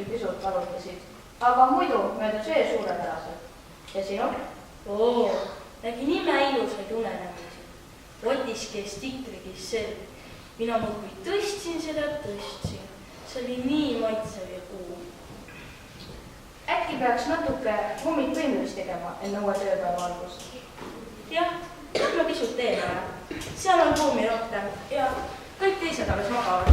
siiski pisut valutasid, aga muidu möödus öö suurepäraselt. Ja sinu? Nägin imeilusaid unenägusid. Otiskes tikrigis selg. Mina muudkui tõstsin seda, tõstsin. See oli nii maitsev ja kuum. Äkki peaks natuke hommikvõimlust tegema enne uue tööpäeva algust? Jah, ma pisut teeme. Seal on ruumi rohkem ja kõik teised alles magavad.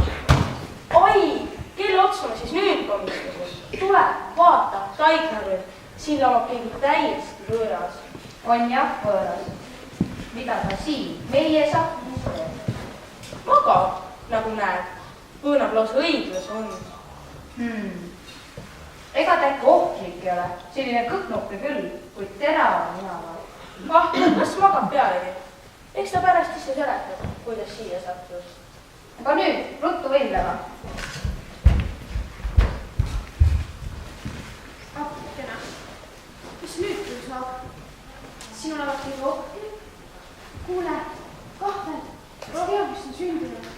Oi, kelle ots ma siis nüüd komistusin? Tule, vaata, Taiglarõnd. Siin lamab keegi täiesti võõras. On jah, võõras. Mida ta siin meie sahtis teeb? Magab, nagu näed. Põõnab lausa õiglus on. Ega ta äkki ohtlik ei ole. Selline kõhnuke küll, kuid terava ninaga. Kas magab pealegi? Eks ta pärast ise seletab, kuidas siia sattus. Aga nüüd, ruttu võimlema. Apukena, mis nüüd küll saab? Sinul oleks kõige ohtlik? Kuule, kahvel, ma tea, mis on sündinud.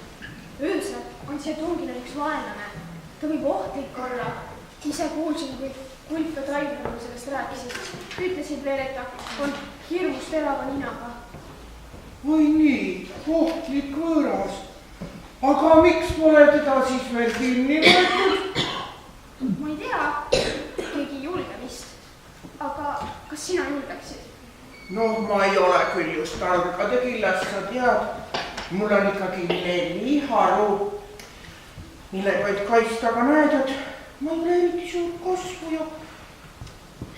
Öösel on siia tunginud üks vaenlane. Ta võib ohtlik olla. Ise kuulsin, kui Kulp ja Taiglar sellest rääkisid. Ütlesid veel, et ta on hirmus terava ninaga. Või nii, ohtlik võõras. Aga miks pole teda siis veel kinni võetud? Ma ei tea, keegi ei julge vist. Aga kas sina julgeksid? Noh, ma ei ole küll just targade killast, sa tead. Mul on ikkagi 4 haru, millega võid kaitsta, aga näed, et ma ei ole eriti suur kasvu ja...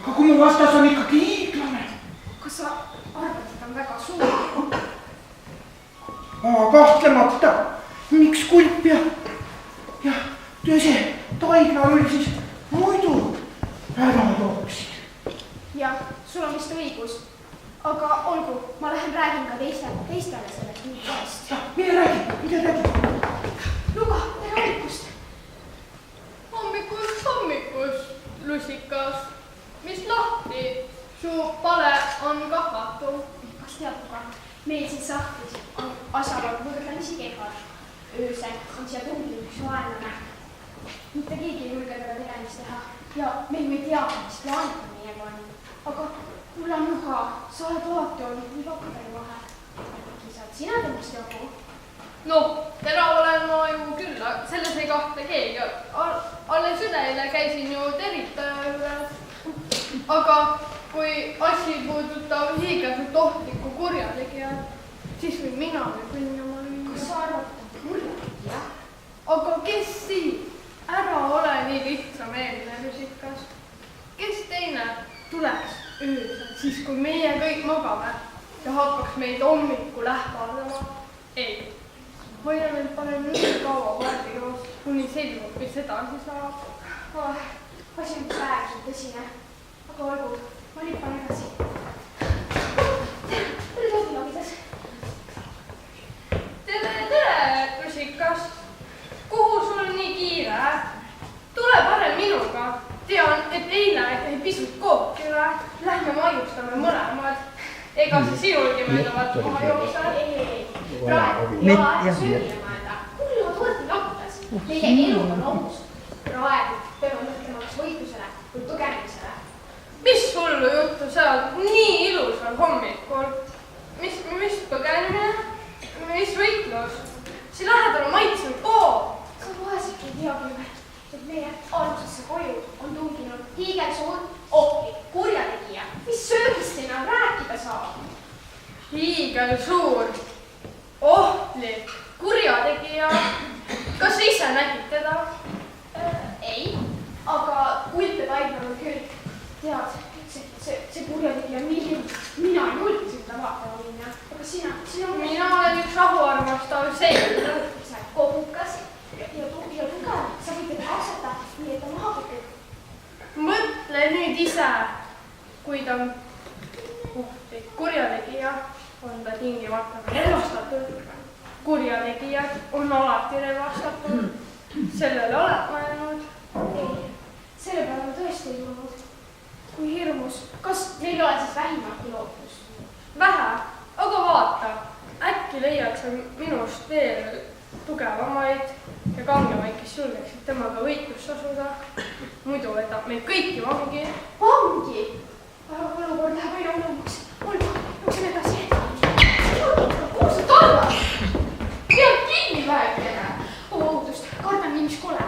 Aga kui mu vastas on ikkagi hiiglane. Kas sa arvad, et on väga suur? Kahtlemata. Miks Kulp ja see Taiglar oli siis muidu ära jooksid? Jah, sul on vist õigus. Aga olgu, ma lähen räägin ka teistele sellest nüüdsest. Mine räägi. Luga, tere hommikust. Hommikust, lusikas. Mis lahti? Su pale on kahvatu. Kas tead, Luga, meil siin sahtlis on asjalood võrdlemisi kehvad. Öösel on siia tunginud üks vaenlane. Mitte keegi ei julge teda tegemist teha ja meil ei tea, mis plaanid on meiega on. Aga kuule, Luga, sa oled alati olnud nii vakkari vahel. Äkki saad sina temast jagu? No, terav olen ma ju küll, selles ei kahtle keegi. Alles üleeile käisin ju teritaja juures. Aga kui asi puudutab hiiglaselt ohtlikku kurjategijat, siis võin mina küll oma lüüa. Kas sa arvad, et on kurjategija? Aga kes siin? Ära ole nii lihtsameelne, lusikas. Kes teine tuleks öösel, siis kui meie kõik magame ja hakkaks meid hommikul ähvardama? Ei. Hoia meil paneme nii kaua vardijoos, kuni selgub, mis edasi saab. Asi on päeviselt tõsine. Aga olgu, ma lippan edasi. Tere, toodilabides. Tere, lusikas. Kuhu sul nii kiire? Tule parem minuga. Tean, et eile ei pisut kooki üle. Lähme maiustame mõlemad. Ega see sinulgi möödavad maha jooksa. Ei. Praegu ei ole söömine mõelda. Kulla võrdi lappas. Meie elu on ohus. Praegu peame mõtlema kas võitlusele või põgenemisele. Mis hullu juttu seal nii ilusal hommikul? Mis põgenemine? Mis võitlus? Siin lähedal on maitsev pool. Sa vaesegi ei tea küll, et meie algusesse koju on tunginud hiigelsuur ohtlik kurjategija, mis söögist enam rääkida saab. Hiigelsuur, ohtlik kurjategija. Kas sa ise nägid teda? Ei, aga Kulp ja Taiglar on küll. Tead, see kurjategija on nii hirmus. Mina ei julgesin teda vaatama minna. Aga sina... Mina olen üks rahuarmastav seil. Sa oled kogukas ja tugev. Sa võid teda kaasata, nii et ta maha kukub. Mõtle nüüd ise, kui ta on ohtlik kurjategija, on ta tingimata relvastatud. Kurjategijad on alati relvastatud. Sellele oled mõelnud? Ei, selle peale ma tõesti ei tulnud. Kui hirmus, kas meil ei ole siis vähimatki lootust? Vähe, aga vaata, äkki leiad sa minust veel tugevamaid ja Kangemäe, kes julgeksid temaga võitlusse asuda. Muidu võtab meid kõiki vangi. Vangi? Olukord läheb aina hullemaks. Olgu, jookseme edasi. Kuhu sa tormad? Pead kinni väikene. Ootust, kardan nii, mis kole.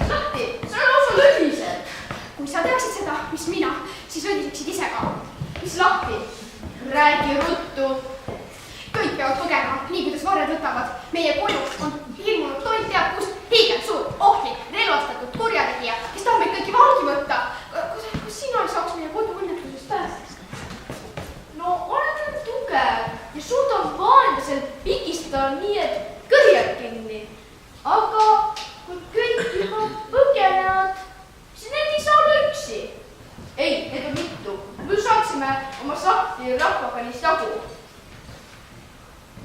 Slatti, sa on lausa lõdised. Kui sa teaksid seda, mis mina, siis lõdiseksid ise ka. Mis Slatti? Räägi ruttu. Kõik peavad põgema, nii kuidas varred võtavad. Meie koju on hirmunud toit teab kus hiigelt suur, ohtlik, relvastatud kurjategija, kes tahab meid kõiki vangi võtta. Kas sina ei saaks meie kodu õnnetusest päästa? No olen tugev ja suudan vaenlasel pigistada nii, et kõrjad kinni. Aga kui kõik juba põgenevad, siis need ei saa olla üksi. Ei, need on mitu. Me saaksime oma Slatti rahvaga neist jagu.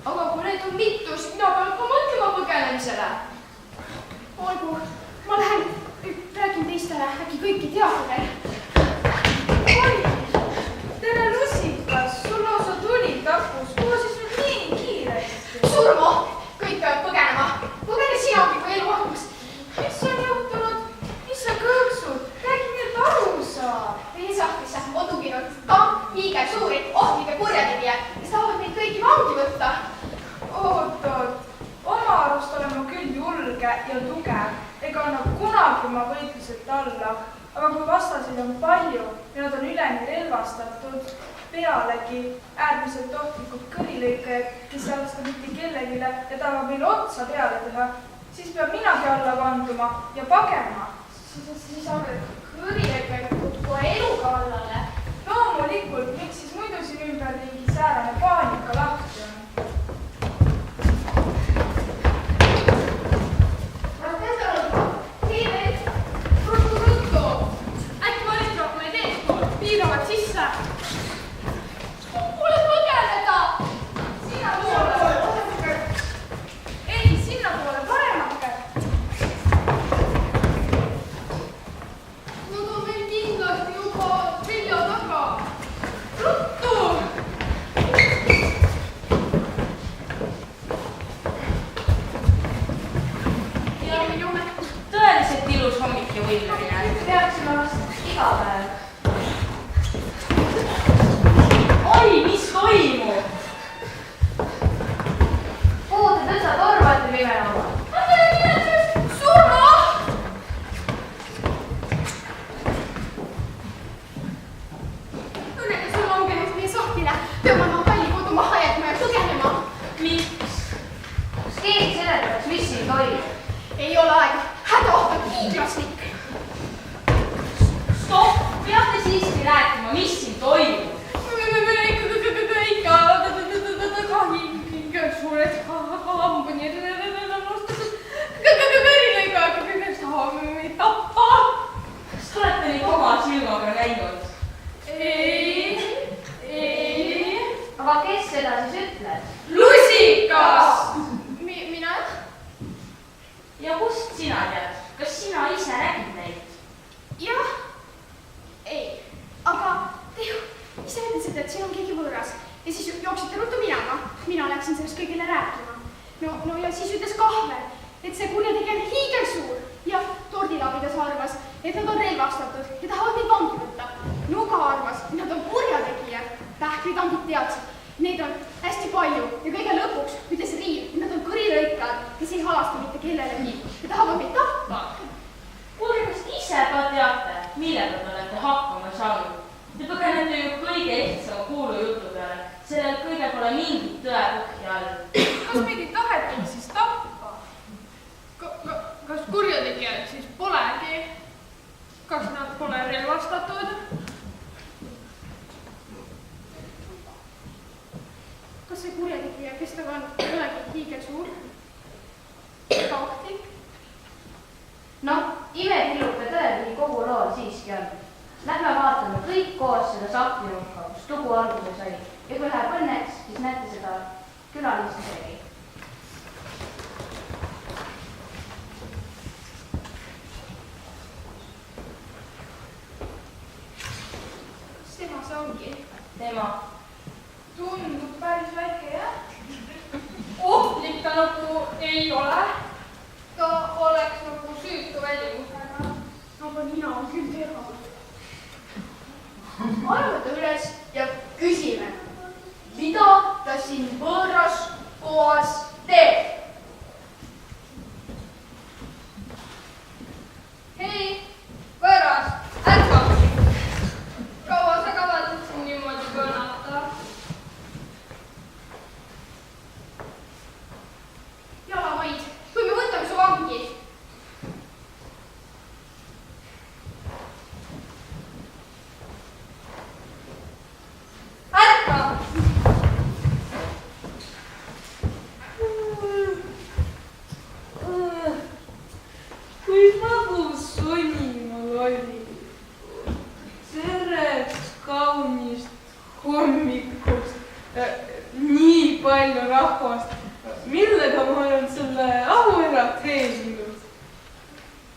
Aga kui neid on mitu, siis mina pean ka mõtlema põgenemisele. Olgu, ma lähen, räägin teistele, äkki kõiki teada veel. Oi, tere Lusikas, sul lausa tuli tapus. Kuhu siis nüüd nii kiiresti? Surmoht, kõik peavad põgenema. Põgene sinagi, kui elu hakkas. Mis on juhtunud? Mis sa kõõksud? Räägi nüüd aru saa. Meie sahtlisse on tuginud kamp hiigelt suuri, ohtlikke kurjategijad, kes tahavad meid kõiki vangi võtta. Oot, oma arust olen ma küll julge ja tugev, ega anna kunagi oma võitluselt alla, aga kui vastaseid on palju ja nad on üleni relvastatud, pealegi äärmiselt ohtlikud kõrilõikajad, kes ei arvesta mitte kellegile ja tahavad meil otsa peale teha, siis peab minagi alla vanduma ja pagema. Siis on kõrilõikajatud kohe elu kallale. Loomulikult, miks siis muidu siin ümberringi säärane paanika lahti on? Piiravad sisse. Kuule põgeneda! Sinna poole. Ei, sinna poole, paremake. Nad on meil kindlasti juba selja taga. Ruttu! Tõeliselt ilus hommik ja võimlemine. Peaksime vast iga päev. Oi, mis toimub? Kuhu te tõsta torvate pimenama? Surma! Õnnega sul langenud meie sahtlile. Peame oma kalli kodu maha jätma ja põgenema. Miks? Kas keegi seletaks, mis siin toimub? Ei ole aega. Hädaoht on hiiglaslik. Stopp! Peate siiski rääkima, mis siin toimub? Suured hambuni kõrilõigaga kõigest tahame meid tappa. Kas te olete neid oma silmaga näinud? Ei. Aga kes seda siis ütleb? Lusikas! Mina? Ja kust sina tead? Kas sina ise nägid neid? Jah. Ei. Aga te ju ise ütlesite, et siin on keegi võõras. Ja siis jooksite ruttu minema. Mina läksin sellest kõigile rääkima. No ja siis ütles Kahvel, et see kurjategija on hiigelsuur. Ja tordilabidas arvas, et nad on relvastatud ja tahavad neid vangi võtta. Nuga arvas, et nad on kurjategijad. Pähklitangid teadsid. Neid on hästi palju ja kõige lõpuks ütles Riiv, et nad on kõrilõikad, kes ei halasta mitte kellelegi ja tahavad meid tappa. Kuulge, kas ise ka teate, millega te olete hakkama saanud? Te põgenete ju kõige lihtsama kuulujutu peale. Sellel kõige pole mingit tõepõhja all. Kas meid ei tahetud siis tappa? Kas kurjategijad siis polegi? Kas nad pole relvastatud? Kas see kurjategija, kes taga on, ei olegi hiigelsuur? Ega ohtlik? Noh, imepilluke tõepidi kogu lool siiski on. Lähme vaatame kõik koos seda sahtlinurka, kus lugu alguse sai. Ja kui läheb õnneks, siis näete seda külalist isegi. Kas tema see ongi? Tema. Tundub päris väike, jah? Ohtlik ta nagu ei ole. ta oleks nagu süütu välimusega. aga nina on küll terav. arvuta üles ja küsime, mida ta siin võõras kohas teeb. hei, võõras, ärka! kaua sa kavatsed siin niimoodi kõnata? Jalamaid, kui me võtame su vangi. ärka! kui magus sonimal oli. Sellest kaunist hommikust nii palju rahvast. Millega ma olen selle ahu ära teeninud?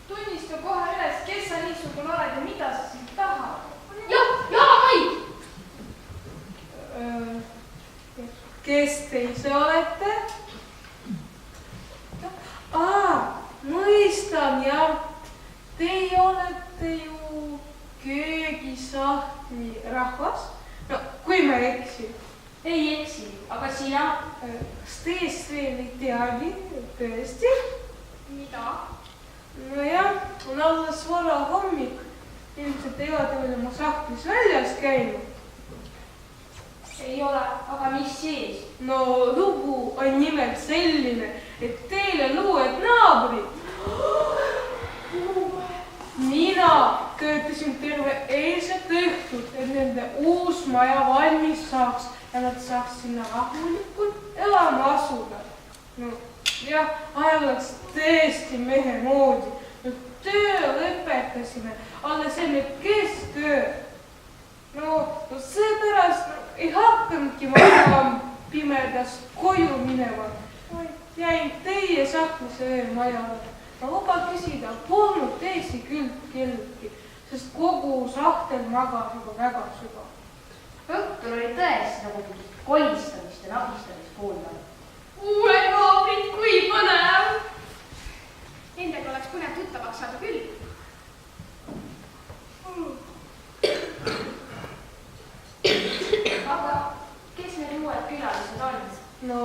Tunnista kohe üles, kes sa niisugune oled ja mida sa siin tahad. jah, jalamaid. Kes te ise olete? Mõistan jah. Teie olete ju köögisahtli rahvas. No kui ma eksin. ei eksi, aga sina? Kas teist veel ei teagi? Tõesti? mida? Nojah, on alles vara hommik. Ilmselt ei ole te veel oma sahtlis väljas käinud. ei ole, aga mis siis? No lugu on nimelt selline, et teile luued naabrid. Mina töötasin terve eilset õhtut, et nende uus maja valmis saaks ja nad saaks sinna rahulikult elama asuda. No jah, ajal oleks tõesti mehe moodi. No töö lõpetasime alles enne keskööd. No seepärast ei hakkanudki ma enam pimedas koju minema. Jäin teie sahtlise majale. Ma luba küsida, polnud teisi küll kellelgi, sest kogu sahtel magas juba väga sügav. õhtul oli tõesti nagu kolistamist ja nagistamist kuulda. kuule naabrid, kui põnev! Nendega oleks põnev tuttavaks saada küll. aga kes need uued külalised on? No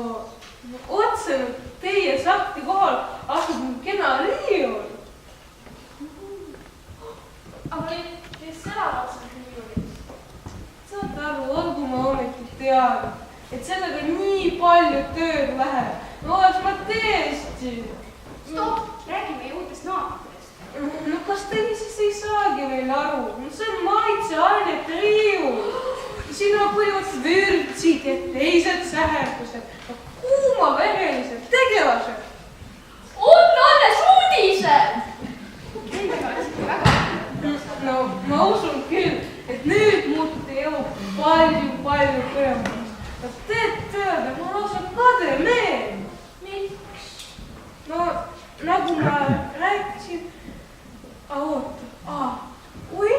otse teie sahtli kohal asub kena riiul. aga kes elavad seal riiulis? Saate aru, olgu ma ometi teadnud, et sellega nii palju tööd läheb. No oleks ma tõesti. stopp, räägime ju uutest naabritest. No kas te siis ei saagi veel aru? No see on maitseainete riiul. Siin on põhimõtteliselt vürtsid ja teised säherdused. Kuumaverelised tegelased. on alles uudised. Nendega oleks ikka väga. No ma usun küll, et nüüd muutub teie elu palju põnevamaks. No teed teada, ma olen lausa kade meel. miks? No nagu ma rääkisin, oota,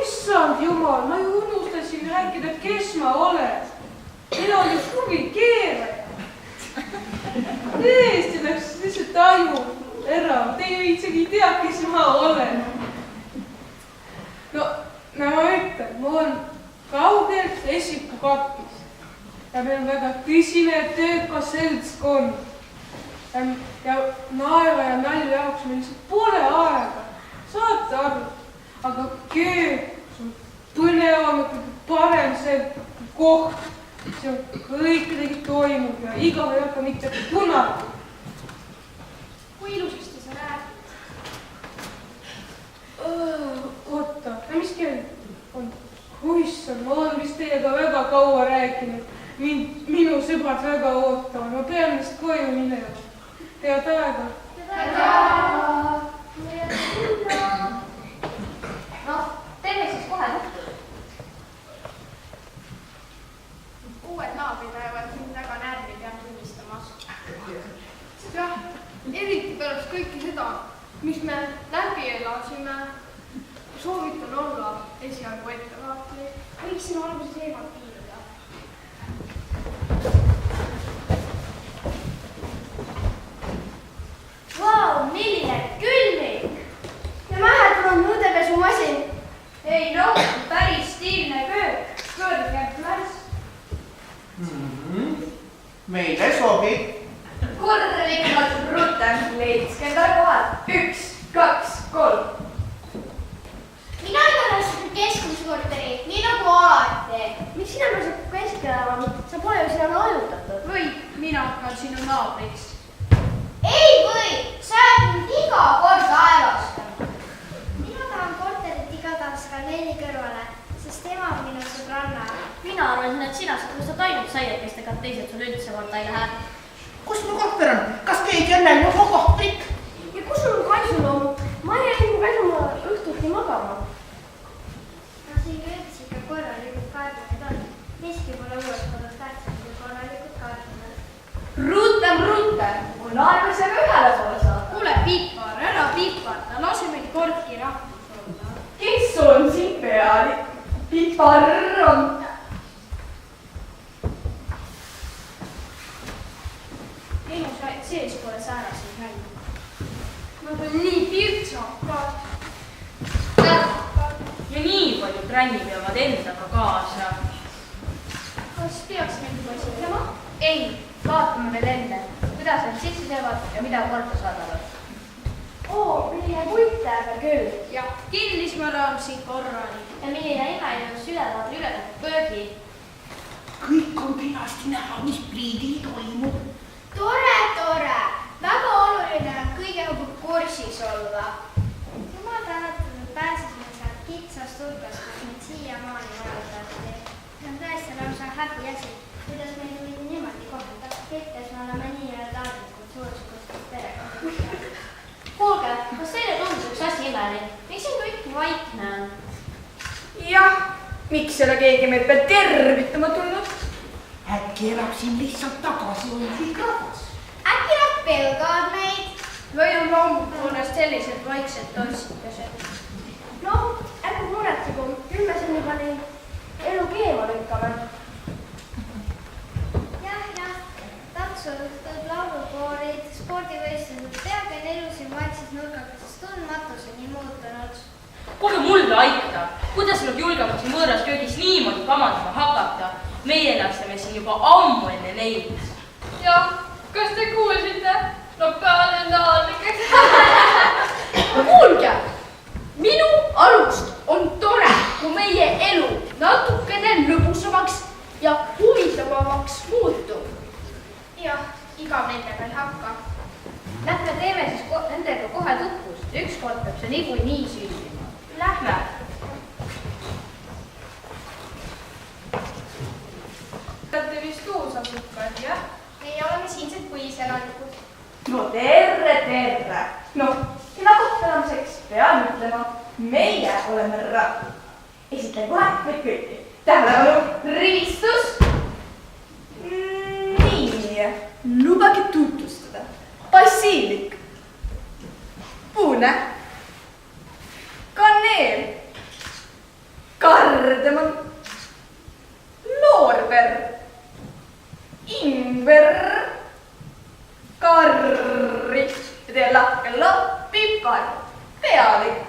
issand jumal, ma ju unustasin rääkida, kes ma olen. Mina olen just huvikeeraja. Tõesti läks lihtsalt aju ära, teie isegi ei tea, kes ma olen. No nagu ma ütlen, mul on kaugelt esipukapis ja meil on väga tõsine töökas seltskond. Ja naera ja nalja jaoks meil lihtsalt pole aega, saate aru, aga köög on põnevam ja parem see koht, see kõik midagi toimub ja igav ei hakka mitte kunagi. kui ilusasti sa räägid. Oota, mis kell on? Issand, ma olen vist teiega väga kaua rääkinud. Minu sõbrad väga ootavad, ma pean vist koju minema. Head aega. noh, teeme siis kohe tuttu. uued naabrid ajavad mind väga närvi, pean tunnistama. jah, eriti pärast kõike seda, mis me läbi elasime, soovitan olla esialgu ettevaatlik. võiksin alguses eemalt piiluda. Vau, milline Meile sobib. korralikult rutem, leidske endale kohad. 1, 2, 3. mina igatahes keskuskorteri, nii nagu alati. miks sina peaksid keskel elama? sa pole ju sinna hajutatud. või mina hakkan sinu naabriks. ei või, sa oled mind iga kord aevastanud. mina tahan korterit igatahes ka Neeli kõrvale, sest tema on minu sõbranna. mina arvasin, et sina saad lihtsalt ainult saiakestega, et teised sul üldse korda ei lähe. kus mu kahver on? Kas keegi on näinud mu kahvrit? ja kus sul on kaisuloom? ma jäin väsuma õhtuti magama. no siin üldse ikka korralikult kaartid on. miski pole uues kodus tähtsam kui korralikult kaartid. rutem, mul aega isegi ühele poole saada. kuule, Pipar, ära piparda, lase meil kordki rahvus olla. kes on siin pealik? Pipar on. elu sees pole sääraseid näinud. Nad on nii pirtsakad. ja nii palju tränni peavad endaga kaasa. kas peaks neid juba esitlema? ei, vaatame veel enne, kuidas nad sisse teevad ja mida korda saadavad. oo, milline puit läheb küll. jah, kinnisvara on siin korralik. ja milline imeline sülevad ülekat köögi. kõik on kenasti näha, mis pliidil toimub. tore, tore. väga oluline on kõigega kursis olla. jumal tänatud, et pääsesime sealt kitsast hulgast, kus meid siiamaani vaadati. see on tõesti lausa häbiasi, kuidas meid võidi niimoodi kohelda. kõikides me oleme nii-öelda aadlikud suursugustest perekondadest. kuulge, kas teile tundub üks asi imelik? miks siin kõik nii vaikne on? jah, miks ei ole keegi meid veel tervitama tulnud? äkki elab siin lihtsalt tagasihoidlik rahvas? äkki nad pelgavad meid? või on loomupoolest sellised vaiksed tossikesed? noh, ärge muretsegu, küll me siin juba neid elu keema lükkame. jah, tantsuõhtud, laulukoorid, spordivõistlused, peaaegu on elu siin vaikses nurgakesest tundmatuseni muutunud. kuulge mulle aita, kuidas nad julgevad siin võõras köögis niimoodi kamandama hakata? meie elasime siin juba ammu enne neid. jah, kas te kuulsite? lokaalendaalnikeks. kuulge, minu arust on tore, kui meie elu natukene lõbusamaks ja huvitavamaks muutub. jah, igav nendega ei hakka. Lähme teeme siis nendega kohe tutvust, ükskord peab see niikuinii sündima. Lähme. olete vist uusasukad, jah? meie oleme siinsed põhiselanikud. no terve. noh, sina kohtumiseks pean ütlema, meie oleme rahvas. esitlen kohe meid kõiki. tähelepanu, rivistus. nii, lubage tutvustada. basiilik, puune, kaneel, kardemon, loorber, ingver, karri, pipar, pealik.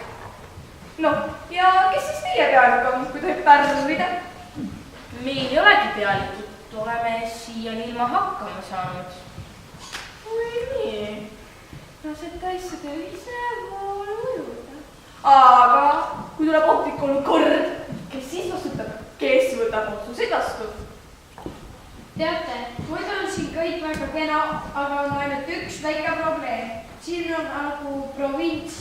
noh, ja kes siis teie pealik on, kui tohib pärrida? meil ei olegi pealikut, oleme siiani ilma hakkama saanud. või nii? lasete asjadel ise voolu ujuda. aga kui tuleb ohtlik olukord, kes siis vastutab, kes võtab otsuseid vastu? teate, muidu on siin kõik väga kena, aga on ainult üks väike probleem. siin on nagu provints,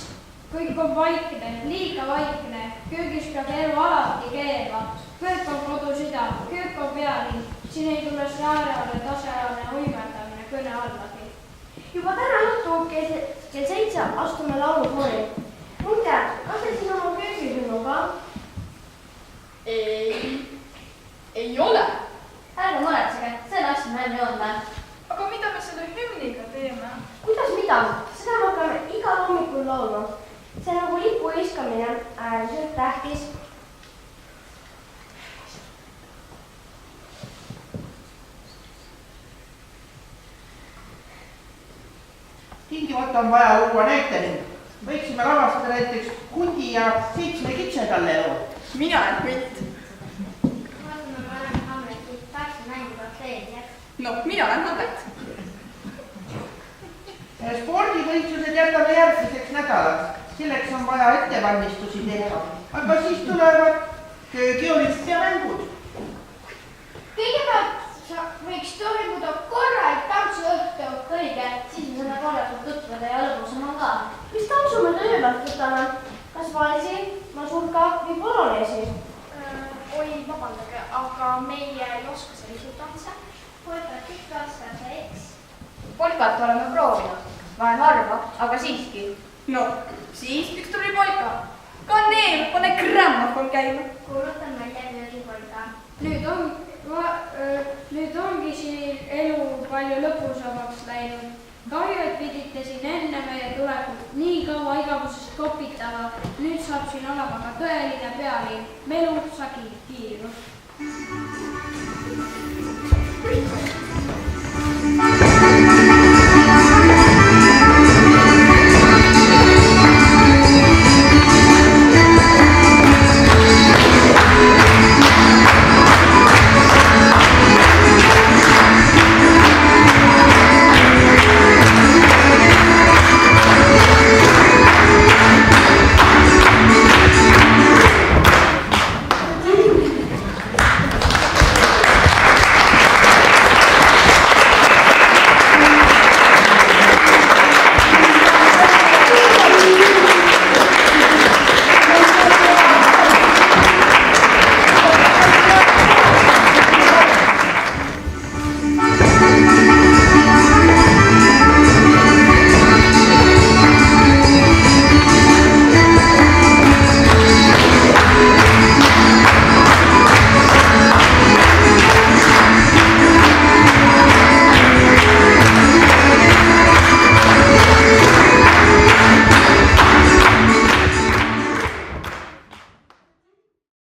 kõik on vaikne, liiga vaikne, köögis peab elu alati keema. köök on kodusüda, köök on pealinn, siin ei tule säärane taseane uimerdamine kõne allagi. juba täna õhtu kell 7 astume laulukoori. muide, kas te siin oma köögihümnu ka? ei ole. ärge muretsege, see lasime enne jõudma. aga mida me selle hümniga teeme? kuidas mida? seda me hakkame igal hommikul laulma. see on nagu lipu viskamine, äärmiselt tähtis. tingimata on vaja luua näiteling. võiksime lavastada näiteks hundi ja 7 kitsendalle elu. mina olen hunt. vaatame varem Hamletit, tahaks mängida treener. no mina olen Annett. Spordivõistlused jätame järgmiseks nädalaks. Selleks on vaja ettevalmistusi teha. Aga siis tulevad köögiolümpiamängud. Kõigepealt võiks toimuda korralik tantsuõhtu. õige, siis me saame korralikult tutvuda ja lõbusam on ka. Mis tantsu me kõigepealt võtame? Kas valsi, masurka või poloneesi? Oi, vabandage, aga meie ei oska selliseid tantse. Polkat ikka oskame, eks? Polkat oleme proovinud, vähe harva, aga siiski. no siis üks tubli polka. Kaneel, pane grammofon käima. Kuulutan välja köögipolka. Nüüd ongi siin elu palju lõbusamaks läinud. Kahju, et pidite siin enne meie tulekut nii kaua igavusest kopitama. Nüüd saab siin olema ka tõeline pealinn. Melu, sagi, kiirus.